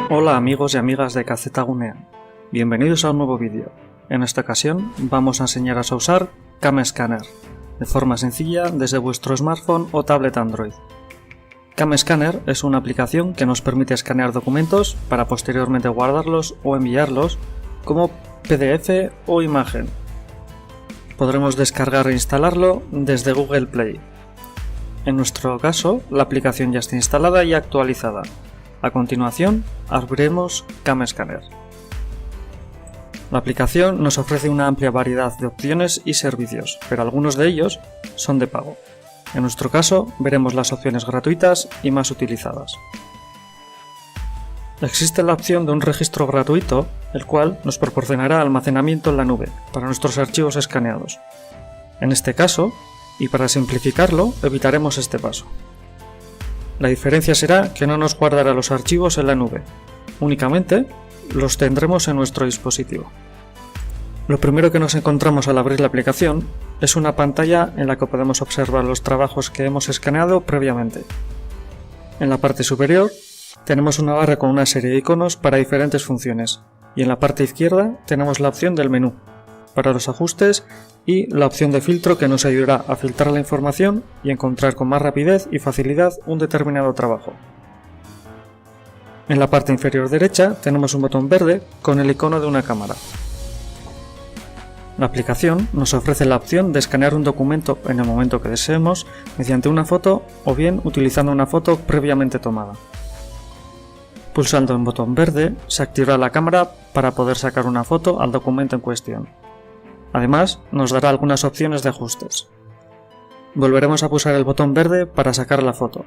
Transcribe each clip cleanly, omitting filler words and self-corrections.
Hola amigos y amigas de KZGunean, bienvenidos a un nuevo vídeo. En esta ocasión vamos a enseñaros a usar CamScanner, de forma sencilla desde vuestro smartphone o tablet Android. CamScanner es una aplicación que nos permite escanear documentos para posteriormente guardarlos o enviarlos como PDF o imagen. Podremos descargar e instalarlo desde Google Play. En nuestro caso, la aplicación ya está instalada y actualizada. A continuación, abriremos CamScanner. La aplicación nos ofrece una amplia variedad de opciones y servicios, pero algunos de ellos son de pago. En nuestro caso, veremos las opciones gratuitas y más utilizadas. Existe la opción de un registro gratuito, el cual nos proporcionará almacenamiento en la nube para nuestros archivos escaneados. En este caso, y para simplificarlo, evitaremos este paso. La diferencia será que no nos guardará los archivos en la nube, únicamente los tendremos en nuestro dispositivo. Lo primero que nos encontramos al abrir la aplicación es una pantalla en la que podemos observar los trabajos que hemos escaneado previamente. En la parte superior tenemos una barra con una serie de iconos para diferentes funciones y en la parte izquierda tenemos la opción del menú para los ajustes y la opción de filtro que nos ayudará a filtrar la información y encontrar con más rapidez y facilidad un determinado trabajo. En la parte inferior derecha tenemos un botón verde con el icono de una cámara. La aplicación nos ofrece la opción de escanear un documento en el momento que deseemos mediante una foto o bien utilizando una foto previamente tomada. Pulsando en botón verde se activará la cámara para poder sacar una foto al documento en cuestión. Además, nos dará algunas opciones de ajustes. Volveremos a pulsar el botón verde para sacar la foto.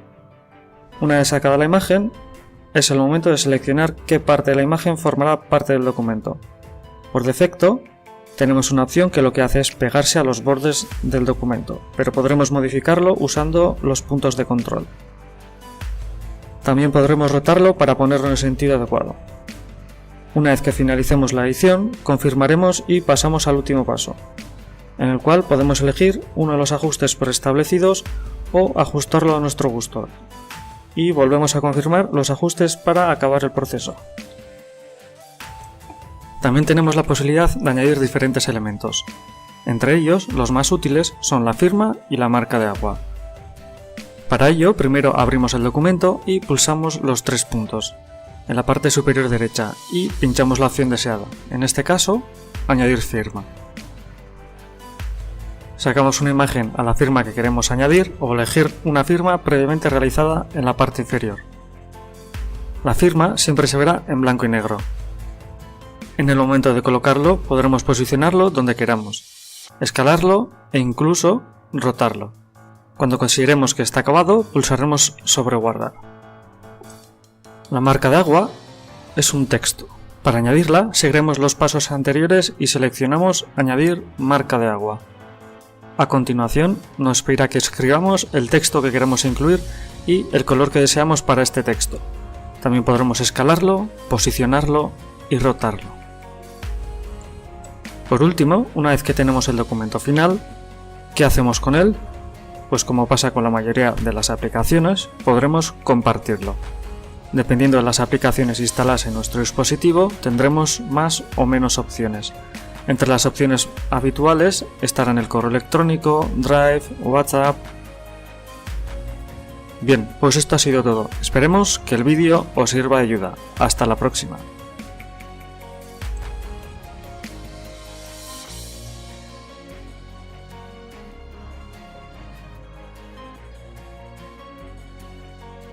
Una vez sacada la imagen, es el momento de seleccionar qué parte de la imagen formará parte del documento. Por defecto, tenemos una opción que lo que hace es pegarse a los bordes del documento, pero podremos modificarlo usando los puntos de control. También podremos rotarlo para ponerlo en el sentido adecuado. Una vez que finalicemos la edición, confirmaremos y pasamos al último paso, en el cual podemos elegir uno de los ajustes preestablecidos o ajustarlo a nuestro gusto. Y volvemos a confirmar los ajustes para acabar el proceso. También tenemos la posibilidad de añadir diferentes elementos. Entre ellos, los más útiles son la firma y la marca de agua. Para ello, primero abrimos el documento y pulsamos los tres puntos en la parte superior derecha y pinchamos la opción deseada, en este caso, añadir firma. Sacamos una imagen a la firma que queremos añadir o elegir una firma previamente realizada en la parte inferior. La firma siempre se verá en blanco y negro. En el momento de colocarlo podremos posicionarlo donde queramos, escalarlo e incluso rotarlo. Cuando consideremos que está acabado, pulsaremos sobre guardar. La marca de agua es un texto. Para añadirla, seguiremos los pasos anteriores y seleccionamos añadir marca de agua. A continuación, nos pedirá que escribamos el texto que queremos incluir y el color que deseamos para este texto. También podremos escalarlo, posicionarlo y rotarlo. Por último, una vez que tenemos el documento final, ¿qué hacemos con él? Pues como pasa con la mayoría de las aplicaciones, podremos compartirlo. Dependiendo de las aplicaciones instaladas en nuestro dispositivo, tendremos más o menos opciones. Entre las opciones habituales estarán el correo electrónico, Drive, WhatsApp. Bien, pues esto ha sido todo. Esperemos que el vídeo os sirva de ayuda. Hasta la próxima.